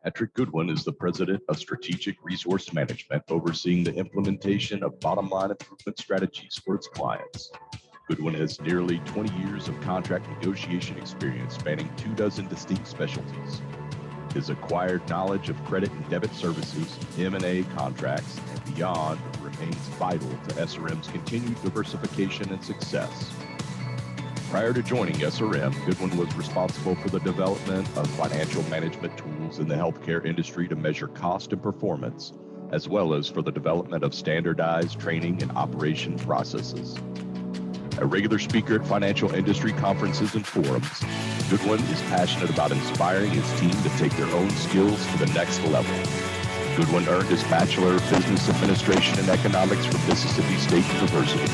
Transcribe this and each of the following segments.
Patrick Goodwin is the President of Strategic Resource Management, overseeing the implementation of bottom-line improvement strategies for its clients. Goodwin has nearly 20 years of contract negotiation experience spanning 24 distinct specialties. His acquired knowledge of credit and debit services, M&A contracts, and beyond remains vital to SRM's continued diversification and success. Prior to joining SRM, Goodwin was responsible for the development of financial management tools in the healthcare industry to measure cost and performance, as well as for the development of standardized training and operation processes. A regular speaker at financial industry conferences and forums, Goodwin is passionate about inspiring his team to take their own skills to the next level. Goodwin earned his Bachelor of Business Administration and Economics from Mississippi State University.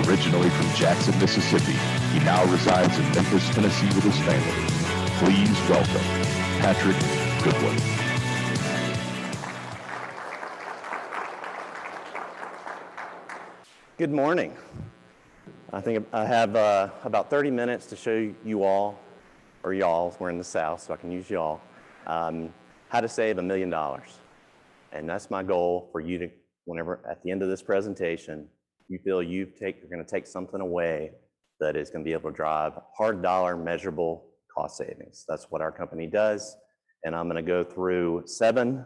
Originally from Jackson, Mississippi, he now resides in Memphis, Tennessee with his family. Please welcome Patrick Goodwin. Good morning. I think I have about 30 minutes to show you all, or y'all, we're in the South, so I can use y'all, how to save $1 million. And that's my goal for you to, whenever at the end of this presentation, you feel you're going to take something away that is going to be able to drive hard dollar measurable cost savings. That's what our company does. And I'm going to go through 7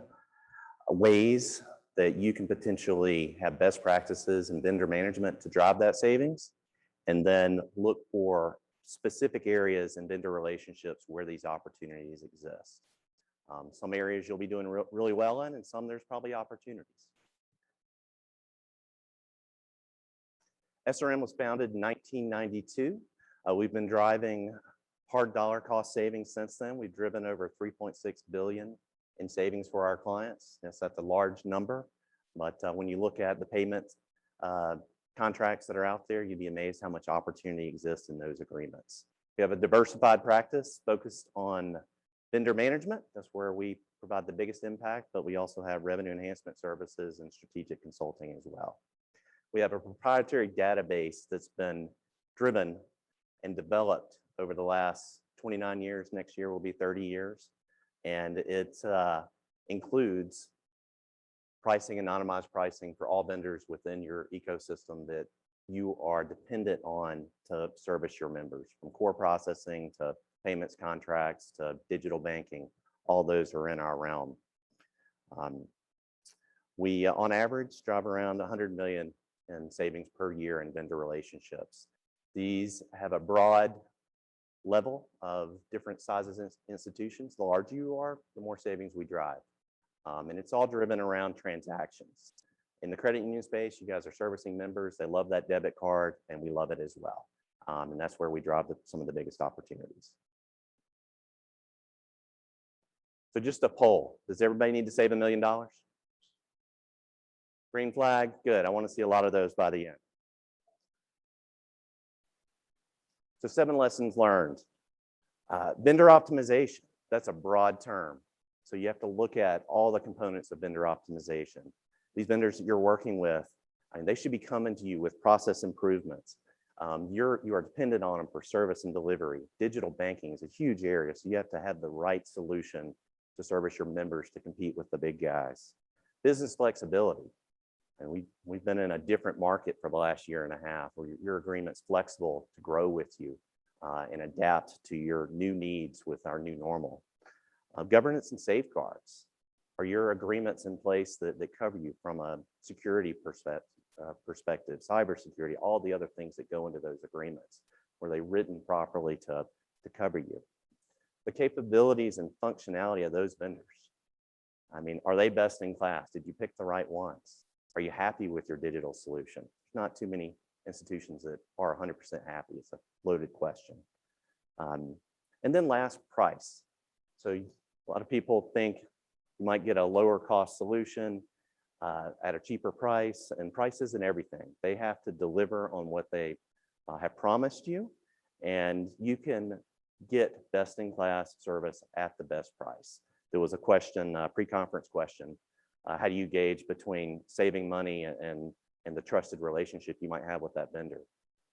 ways that you can potentially have best practices in vendor management to drive that savings, and then look for specific areas in vendor relationships where these opportunities exist. Some areas you'll be doing really well in, and some there's probably opportunities. SRM was founded in 1992. We've been driving hard dollar cost savings since then. We've driven over $3.6 billion in savings for our clients. Yes, that's a large number, but when you look at the payment contracts that are out there, you'd be amazed how much opportunity exists in those agreements. We have a diversified practice focused on vendor management. That's where we provide the biggest impact, but we also have revenue enhancement services and strategic consulting as well. We have a proprietary database that's been driven and developed over the last 29 years. Next year will be 30 years. And it includes pricing, anonymized pricing for all vendors within your ecosystem that you are dependent on to service your members, from core processing to payments contracts to digital banking. All those are in our realm. We, on average, drive around 100 million in savings per year in vendor relationships. These have a broad level of different sizes and institutions. The larger you are, the more savings we drive. And it's all driven around transactions. In the credit union space, you guys are servicing members. They love that debit card, and we love it as well. And that's where we drive some of the biggest opportunities. So just a poll. Does everybody need to save $1 million? Green flag, good. I want to see a lot of those by the end. So 7 lessons learned. Vendor optimization, that's a broad term. So you have to look at all the components of vendor optimization. These vendors that you're working with, they should be coming to you with process improvements. You are dependent on them for service and delivery. Digital banking is a huge area, so you have to have the right solution to service your members to compete with the big guys. Business flexibility. And we've been in a different market for the last year and a half, where your agreement's flexible to grow with you and adapt to your new needs with our new normal. Governance and safeguards. Are your agreements in place that cover you from a security perspective, cybersecurity, all the other things that go into those agreements? Were they written properly to cover you? The capabilities and functionality of those vendors. I mean, are they best in class? Did you pick the right ones? Are you happy with your digital solution? Not too many institutions that are 100% happy. It's a loaded question. And then last, price. So a lot of people think you might get a lower cost solution at a cheaper price, and price isn't everything. They have to deliver on what they have promised you, and you can get best in class service at the best price. There was a question, pre-conference question, how do you gauge between saving money and and the trusted relationship you might have with that vendor.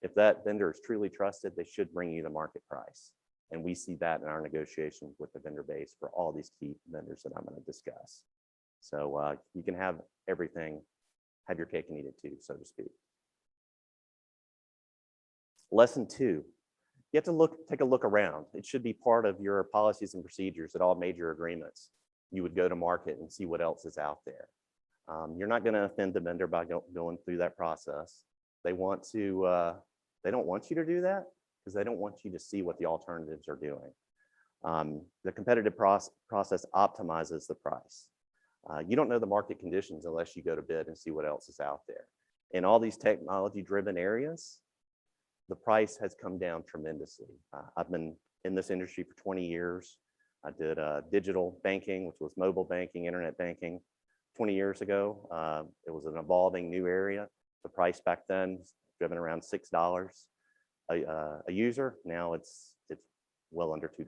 If that vendor is truly trusted, they should bring you the market price. And we see that in our negotiations with the vendor base for all these key vendors that I'm going to discuss. So you can have everything, have your cake and eat it too, so to speak. Lesson 2, you have to take a look around. It should be part of your policies and procedures at all major agreements. You would go to market and see what else is out there. You're not going to offend the vendor by going through that process. They don't want you to do that because they don't want you to see what the alternatives are doing. The competitive process optimizes the price. You don't know the market conditions unless you go to bid and see what else is out there. In all these technology-driven areas, the price has come down tremendously. I've been in this industry for 20 years. I did digital banking, which was mobile banking, internet banking 20 years ago. It was an evolving new area. The price back then was driven around $6 a user. Now it's well under $2.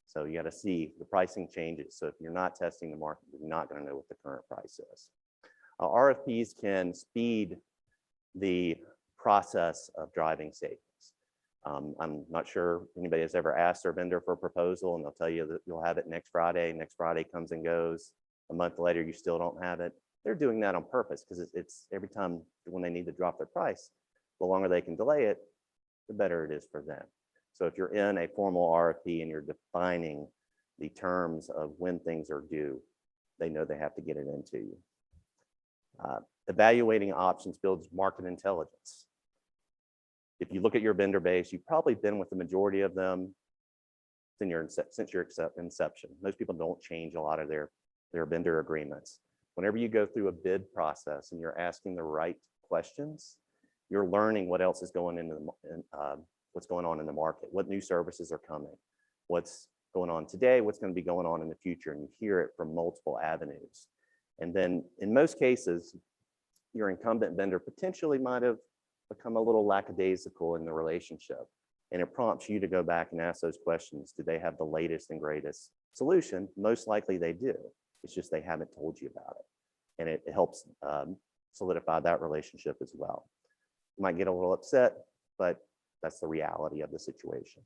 So you got to see the pricing changes. So if you're not testing the market, you're not going to know what the current price is. RFPs can speed the process of driving savings. I'm not sure anybody has ever asked their vendor for a proposal and they'll tell you that you'll have it next Friday. Next Friday comes and goes. A month later, you still don't have it. They're doing that on purpose because it's every time when they need to drop their price, the longer they can delay it, the better it is for them. So if you're in a formal RFP and you're defining the terms of when things are due, they know they have to get it into you. Evaluating options builds market intelligence. If you look at your vendor base, you've probably been with the majority of them since your inception. Most people don't change a lot of their vendor agreements. Whenever you go through a bid process and you're asking the right questions, you're learning what else is going what's going on in the market, what new services are coming, what's going on today, what's going to be going on in the future, and you hear it from multiple avenues. And then in most cases, your incumbent vendor potentially might have become a little lackadaisical in the relationship. And it prompts you to go back and ask those questions. Do they have the latest and greatest solution? Most likely they do. It's just they haven't told you about it. And it helps solidify that relationship as well. You might get a little upset, but that's the reality of the situation.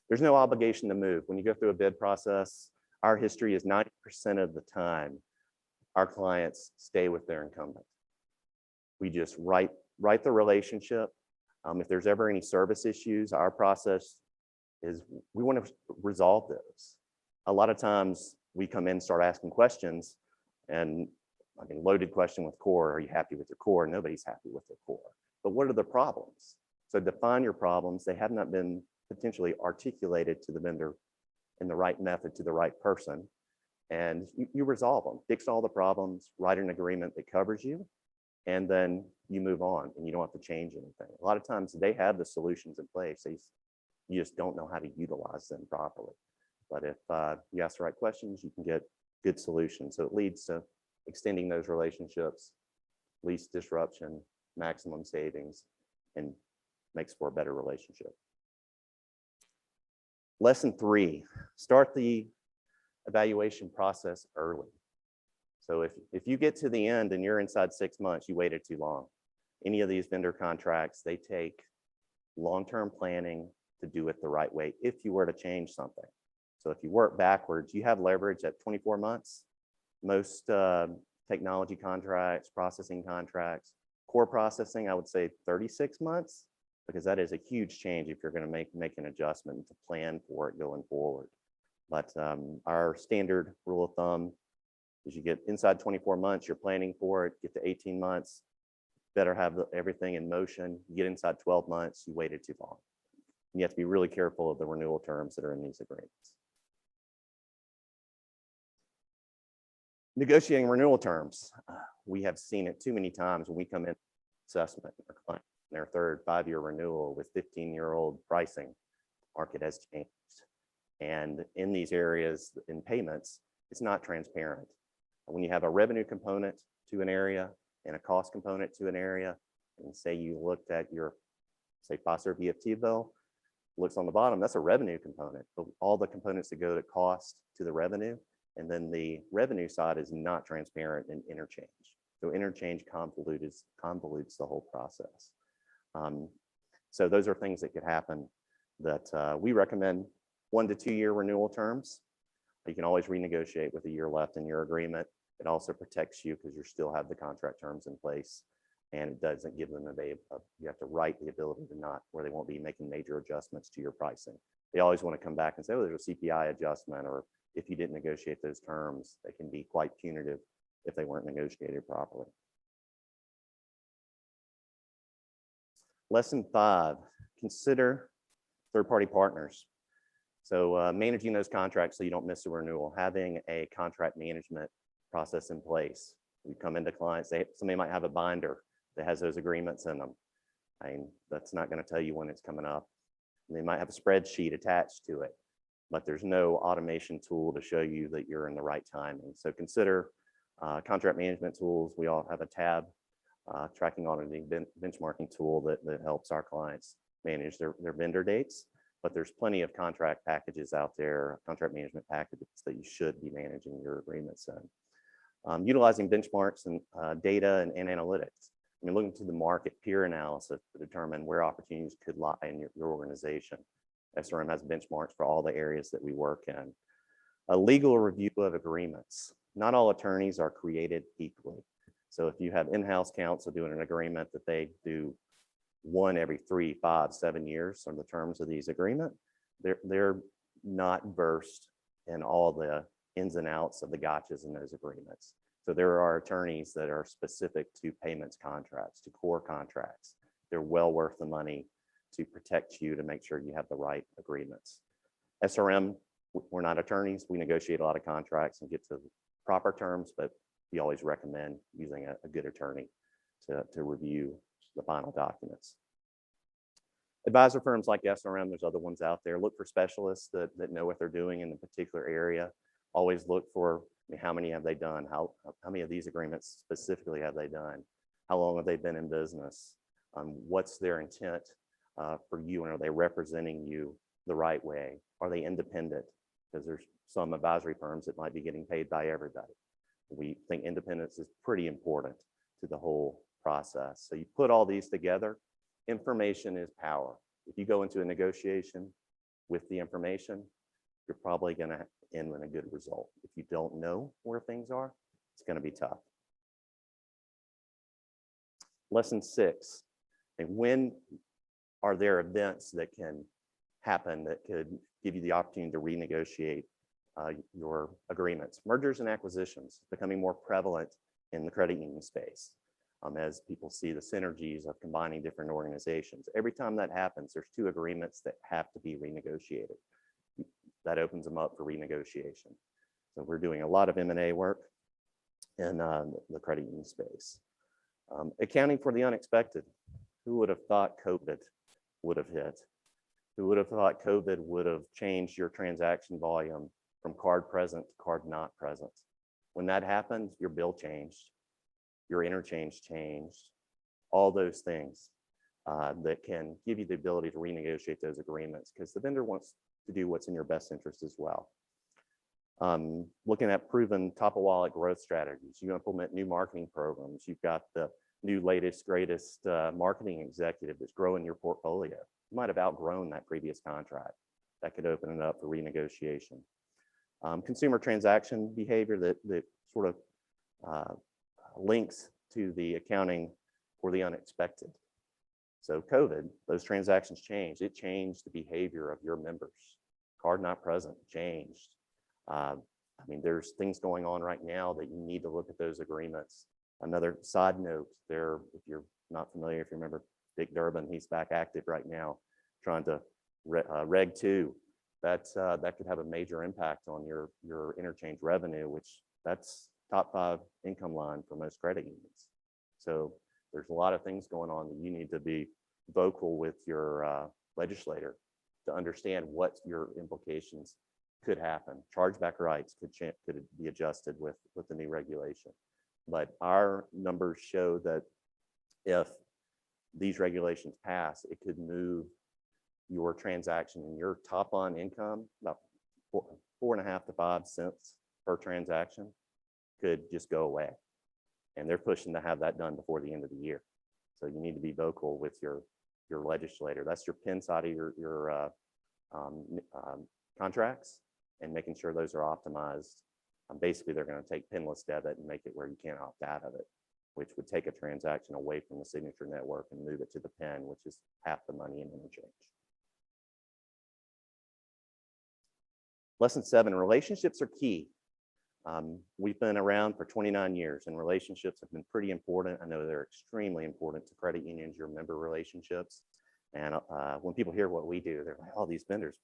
There's no obligation to move. When you go through a bid process, our history is 90% of the time, our clients stay with their incumbent. We just write the relationship. If there's ever any service issues, our process is we want to resolve those. A lot of times we come in and start asking questions, and I mean, loaded question with core, are you happy with your core? Nobody's happy with their core. But what are the problems? So define your problems. They have not been potentially articulated to the vendor in the right method to the right person. And you resolve them, fix all the problems, write an agreement that covers you, and then you move on and you don't have to change anything. A lot of times they have the solutions in place. You just don't know how to utilize them properly. But if you ask the right questions, you can get good solutions. So it leads to extending those relationships, least disruption, maximum savings, and makes for a better relationship. Lesson 3, start the evaluation process early. So if you get to the end and you're inside 6 months, you waited too long. Any of these vendor contracts, they take long-term planning to do it the right way if you were to change something. So if you work backwards, you have leverage at 24 months. Most technology contracts, processing contracts, core processing, I would say 36 months, because that is a huge change if you're going to make an adjustment to plan for it going forward. But our standard rule of thumb is you get inside 24 months, you're planning for it, get to 18 months, better have everything in motion. You get inside 12 months, you waited too long. And you have to be really careful of the renewal terms that are in these agreements. Negotiating renewal terms. We have seen it too many times when we come in assessment, our client, their third 5-year renewal with 15-year-old pricing, market has changed. And in these areas, in payments, it's not transparent. When you have a revenue component to an area and a cost component to an area, and say you looked at your, say, Fiserv EFT bill, looks on the bottom, that's a revenue component. But all the components that go to cost to the revenue, and then the revenue side is not transparent and interchange. So interchange convolutes the whole process. So those are things that could happen that we recommend 1 to 2 year renewal terms. You can always renegotiate with a year left in your agreement. It also protects you because you still have the contract terms in place, and it doesn't give them you have to write the ability to not, where they won't be making major adjustments to your pricing. They always want to come back and say, oh, there's a CPI adjustment, or if you didn't negotiate those terms, they can be quite punitive if they weren't negotiated properly. Lesson 5, consider third-party partners. So managing those contracts so you don't miss a renewal, having a contract management process in place. You come into clients, somebody might have a binder that has those agreements in them. I mean, that's not going to tell you when it's coming up. And they might have a spreadsheet attached to it, but there's no automation tool to show you that you're in the right timing. So consider contract management tools. We all have a tab, tracking auditing benchmarking tool that helps our clients manage their vendor dates. But there's plenty of contract packages out there, contract management packages that you should be managing your agreements in. Utilizing benchmarks and data and analytics. I mean, looking to the market peer analysis to determine where opportunities could lie in your organization. SRM has benchmarks for all the areas that we work in. A legal review of agreements. Not all attorneys are created equally. So if you have in-house counsel doing an agreement that they do 1 every 3, 5, 7 years on the terms of these agreements, they're not versed in all the ins and outs of the gotchas in those agreements. So there are attorneys that are specific to payments contracts, to core contracts. They're well worth the money to protect you, to make sure you have the right agreements. SRM, we're not attorneys. We negotiate a lot of contracts and get to proper terms, but we always recommend using a good attorney to review the final documents. Advisor firms like SRM, there's other ones out there. Look for specialists that know what they're doing in a particular area. Always look for, I mean, how many have they done? How many of these agreements specifically have they done? How long have they been in business? What's their intent for you, and are they representing you the right way? Are they independent? Because there's some advisory firms that might be getting paid by everybody. We think independence is pretty important to the whole process. So you put all these together, information is power. If you go into a negotiation with the information, you're probably going to end with a good result. If you don't know where things are, it's going to be tough. Lesson 6, and when are there events that can happen that could give you the opportunity to renegotiate your agreements? Mergers and acquisitions becoming more prevalent in the credit union space. As people see the synergies of combining different organizations. Every time that happens, there's 2 agreements that have to be renegotiated. That opens them up for renegotiation. So we're doing a lot of M&A work in the credit union space. Accounting for the unexpected. Who would have thought COVID would have hit? Who would have thought COVID would have changed your transaction volume from card present to card not present? When that happened, your bill changed. Your interchange changed, all those things that can give you the ability to renegotiate those agreements, because the vendor wants to do what's in your best interest as well. Looking at proven top of wallet growth strategies, you implement new marketing programs. You've got the new latest, greatest marketing executive that's growing your portfolio. You might have outgrown that previous contract. That could open it up for renegotiation. Consumer transaction behavior that sort of links to the accounting for the unexpected. So COVID, those transactions changed. It changed the behavior of your members. Card not present changed. I mean, there's things going on right now that you need to look at those agreements. Another side note there, if you're not familiar, if you remember Dick Durbin, he's back active right now, trying to Reg 2. That could have a major impact on your interchange revenue, which that's top 5 income line for most credit unions. So there's a lot of things going on that you need to be vocal with your legislator to understand what your implications could happen. Chargeback rights could be adjusted with the new regulation. But our numbers show that if these regulations pass, it could move your transaction and your top line income about 4.5 to 5 cents per transaction could just go away. and they're pushing to have that done before the end of the year. So you need to be vocal with your legislator. That's your PIN side of your contracts, and making sure those are optimized. Basically, they're going to take pinless debit and make it where you can't opt out of it, which would take a transaction away from the signature network and move it to the PIN, which is half the money in interchange. Lesson 7, relationships are key. We've been around for 29 years, and relationships have been pretty important. I know they're extremely important to credit unions, your member relationships. And when people hear what we do, they're like, oh, these vendors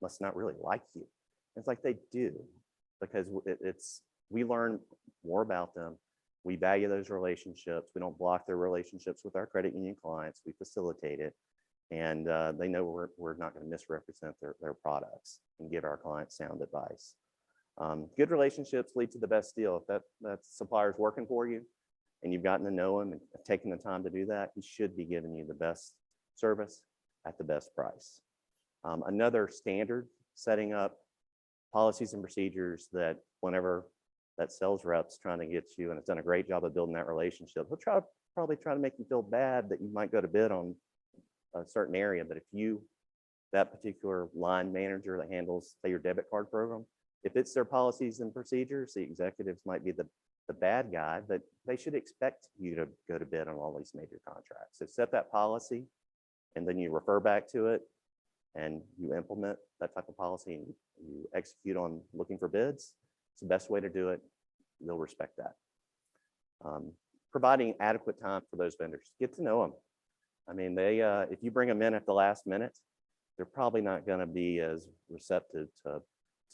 must not really like you. It's like they do, because we learn more about them. We value those relationships. We don't block their relationships with our credit union clients. We facilitate it. And they know we're not going to misrepresent their products and give our clients sound advice. Good relationships lead to the best deal. If that supplier's working for you and you've gotten to know him and taken the time to do that, he should be giving you the best service at the best price. Another standard, setting up policies and procedures that whenever that sales rep's trying to get you and has done a great job of building that relationship, he'll probably try to make you feel bad that you might go to bid on a certain area. But if that particular line manager that handles, say, your debit card program, if it's their policies and procedures, the executives might be the bad guy, but they should expect you to go to bid on all these major contracts. So set that policy, and then you refer back to it, and you implement that type of policy, and you execute on looking for bids. It's the best way to do it. They'll respect that. Providing adequate time for those vendors. Get to know them. I mean, if you bring them in at the last minute, they're probably not going to be as receptive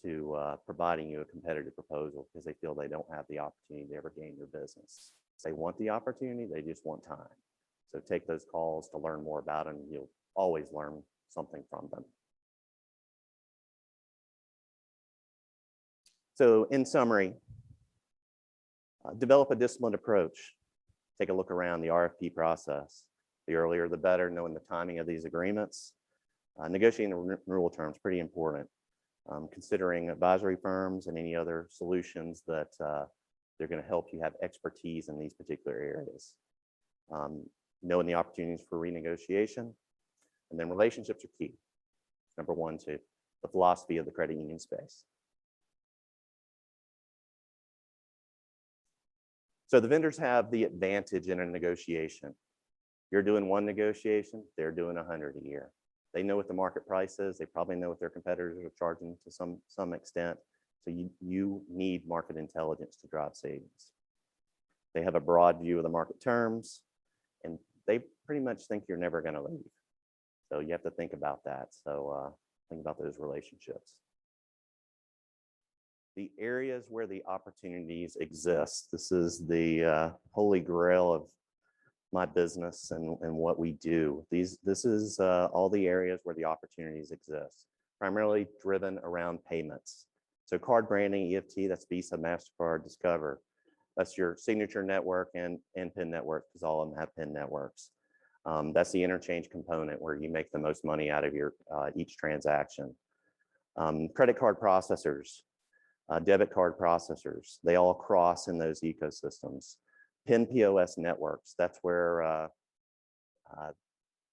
to providing you a competitive proposal, because they feel they don't have the opportunity to ever gain your business. They want the opportunity, they just want time. So take those calls to learn more about them. You'll always learn something from them. So in summary, develop a disciplined approach. Take a look around the RFP process. The earlier, the better, knowing the timing of these agreements. Negotiating the renewal terms, pretty important. Considering advisory firms and any other solutions that they're going to help you have expertise in these particular areas. Knowing the opportunities for renegotiation. And then relationships are key. Number 1 to the philosophy of the credit union space. So the vendors have the advantage in a negotiation. You're doing one negotiation, they're doing 100 a year. They know what the market price is. They probably know what their competitors are charging to some extent. So you need market intelligence to drive savings. They have a broad view of the market terms, and they pretty much think you're never going to leave. So you have to think about that. So think about those relationships. The areas where the opportunities exist. This is the holy grail of my business and what we do. This is all the areas where the opportunities exist, primarily driven around payments. So card branding, EFT, that's Visa, MasterCard, Discover. That's your signature network and PIN network, because all of them have PIN networks. That's the interchange component where you make the most money out of your each transaction. Credit card processors, debit card processors, they all cross in those ecosystems. PIN POS networks, that's where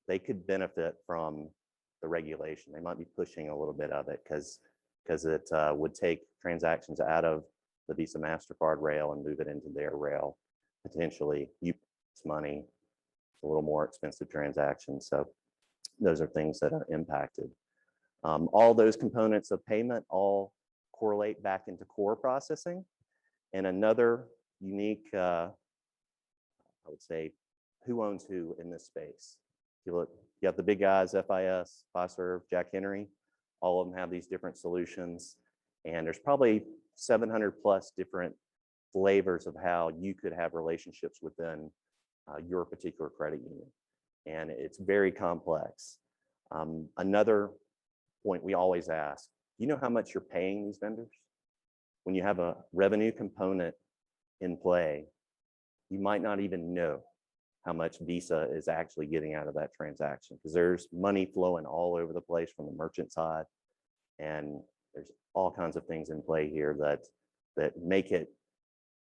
they could benefit from the regulation. They might be pushing a little bit of it because it would take transactions out of the Visa MasterCard rail and move it into their rail. Potentially, you pay money, a little more expensive transactions. So those are things that are impacted. All those components of payment all correlate back into core processing. And another unique, I would say, who owns who in this space. If you look, you have the big guys, FIS, Fiserv, Jack Henry, all of them have these different solutions. And there's probably 700 plus different flavors of how you could have relationships within your particular credit union. And it's very complex. Another point we always ask, you know how much you're paying these vendors? When you have a revenue component in play, you might not even know how much Visa is actually getting out of that transaction, because there's money flowing all over the place from the merchant side. And there's all kinds of things in play here that make it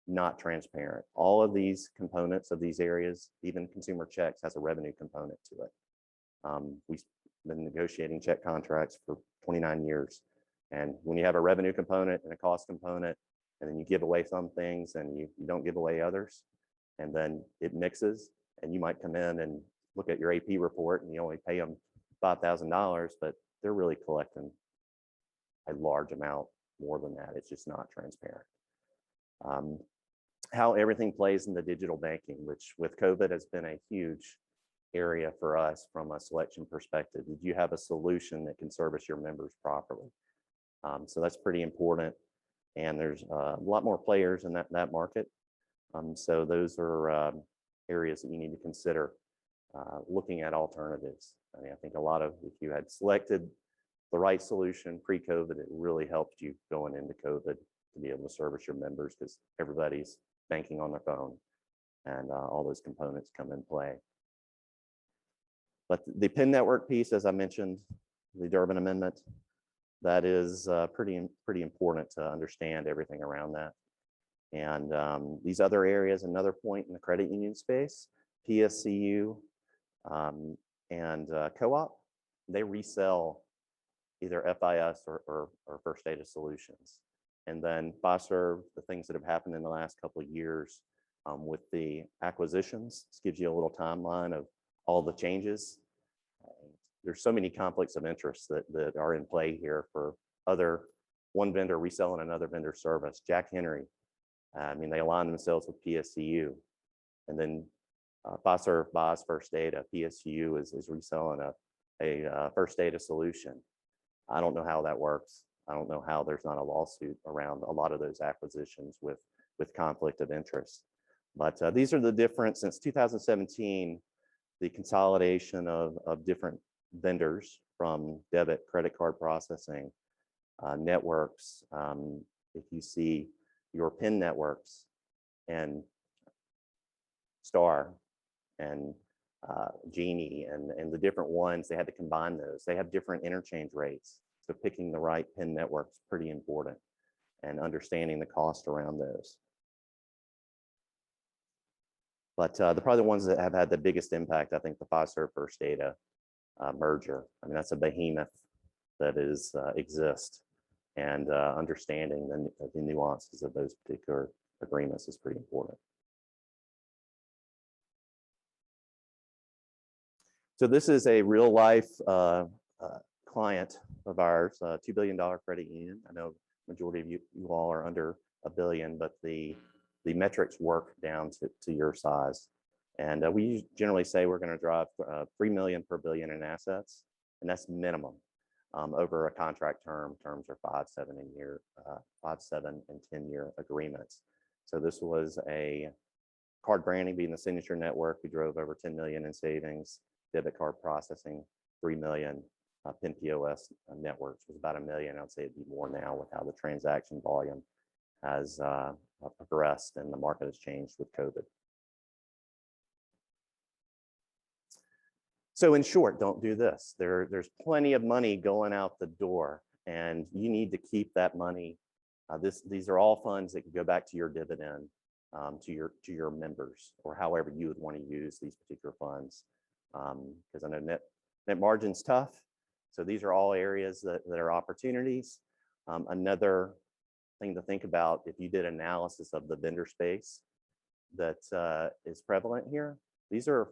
not transparent. All of these components of these areas, even consumer checks has a revenue component to it. We've been negotiating check contracts for 29 years. And when you have a revenue component and a cost component, and then you give away some things and you don't give away others, and then it mixes, and you might come in and look at your AP report and you only pay them $5,000, but they're really collecting a large amount more than that. It's just not transparent. How everything plays in the digital banking, which with COVID has been a huge area for us from a selection perspective. Did you have a solution that can service your members properly? So that's pretty important. And there's a lot more players in that market. So those are areas that you need to consider looking at alternatives. I mean, I think a lot of, if you had selected the right solution pre-COVID, it really helped you going into COVID to be able to service your members because everybody's banking on their phone and all those components come in play. But the PIN network piece, as I mentioned, the Durbin Amendment, that is pretty important to understand everything around that. And these other areas, another point in the credit union space, PSCU and co-op, they resell either FIS or First Data Solutions. And then Fiserv, the things that have happened in the last couple of years with the acquisitions, this gives you a little timeline of all the changes. There's so many conflicts of interest that are in play here for one vendor reselling another vendor service. Jack Henry, I mean, they align themselves with PSCU. And then Fiserv buys First Data. PSCU is reselling a First Data solution. I don't know how that works. I don't know how there's not a lawsuit around a lot of those acquisitions with conflict of interest. But these are the different, since 2017, the consolidation of different vendors from debit, credit card processing, networks. If you see your PIN networks and Star and Genie and the different ones, they had to combine those. They have different interchange rates. So picking the right PIN network is pretty important and understanding the cost around those. But probably the ones that have had the biggest impact, I think the Fiserv First Data merger. I mean, that's a behemoth that exists, and understanding the nuances of those particular agreements is pretty important. So this is a real life client of ours, $2 billion credit union. I know majority of you all are under $1 billion, but the metrics work down to your size. And we generally say we're going to drive $3 million per billion in assets, and that's minimum over a contract term. Terms are 5, 7, and 10-year agreements. So this was a card branding being the signature network. We drove over 10 million in savings. Debit card processing, 3 million. PIN POS networks was about 1 million. I'd say it'd be more now with how the transaction volume has progressed and the market has changed with COVID. So in short, don't do this. There's plenty of money going out the door, and you need to keep that money. These are all funds that can go back to your dividend, to your members, or however you would want to use these particular funds. Because I know net margin's tough. So these are all areas that are opportunities. Another thing to think about, if you did analysis of the vendor space that is prevalent here, these are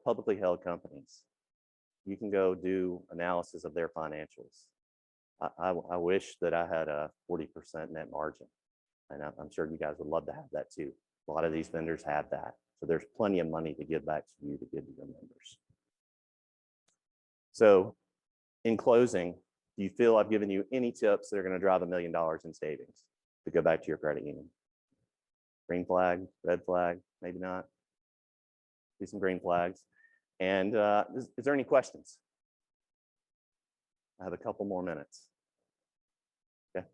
publicly held companies. You can go do analysis of their financials. I wish that I had a 40% net margin, and I'm sure you guys would love to have that too. A lot of these vendors have that. So there's plenty of money to give back to you to give to your members. So in closing, do you feel I've given you any tips that are going to drive $1 million in savings to go back to your credit union? Green flag, red flag, maybe not. Do some green flags. And is there any questions? I have a couple more minutes. Okay.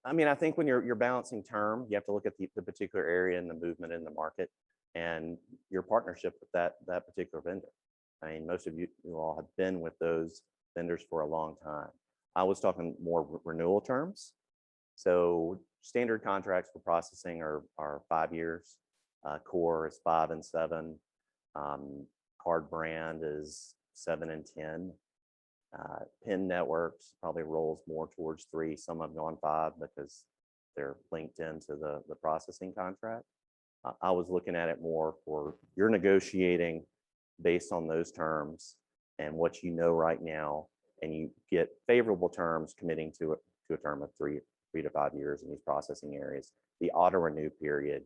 I mean, I think when you're balancing term, you have to look at the particular area and the movement in the market and your partnership with that particular vendor. I mean, most of you all have been with those vendors for a long time. I was talking more renewal terms. So standard contracts for processing are 5 years. Core is 5 and 7. Card brand is 7 and 10. PIN networks probably rolls more towards 3. Some have gone 5 because they're linked into the processing contract. I was looking at it more for you're negotiating based on those terms and what you know right now, and you get favorable terms committing to a term of 3 to 5 years in these processing areas. The auto renew period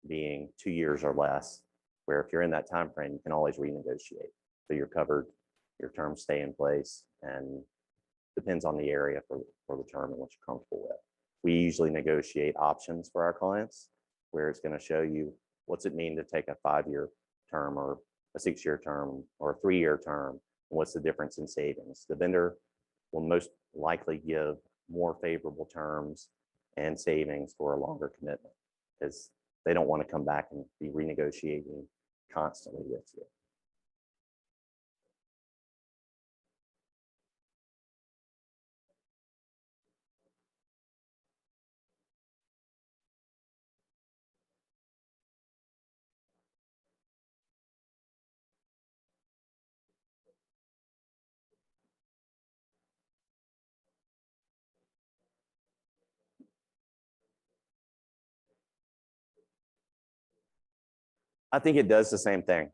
being 2 years or less, where if you're in that time frame, you can always renegotiate. So you're covered, your terms stay in place, and depends on the area for the term and what you're comfortable with. We usually negotiate options for our clients, where it's going to show you what's it mean to take a 5-year term or a 6-year term or a 3-year term, and what's the difference in savings. The vendor will most likely give more favorable terms and savings for a longer commitment because they don't want to come back and be renegotiating constantly with you. I think it does the same thing.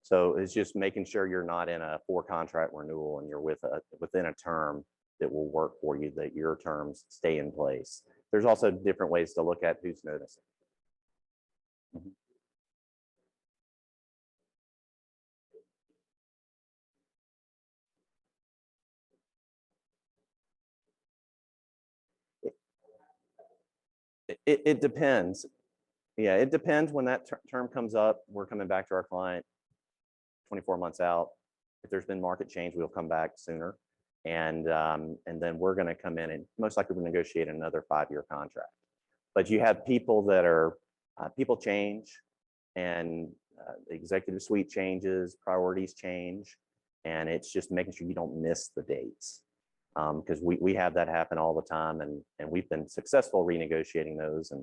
So it's just making sure you're not in a 4-contract renewal and you're within a term that will work for you, that your terms stay in place. There's also different ways to look at who's noticing. It depends. Yeah, it depends when that term comes up. We're coming back to our client 24 months out. If there's been market change, we'll come back sooner. And then we're going to come in and most likely we'll negotiate another 5-year contract. But you have people that are, people change, and the executive suite changes, priorities change, and it's just making sure you don't miss the dates. Because we have that happen all the time, and we've been successful renegotiating those, and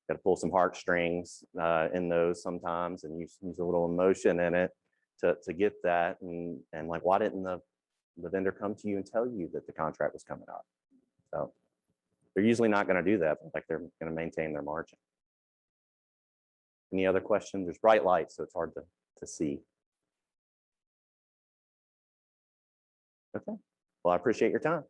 got to pull some heartstrings in those sometimes, and use a little emotion in it to get that. And like, why didn't the vendor come to you and tell you that the contract was coming up? So they're usually not going to do that. Like, they're going to maintain their margin. Any other questions? There's bright lights, so it's hard to see. Okay. Well, I appreciate your time.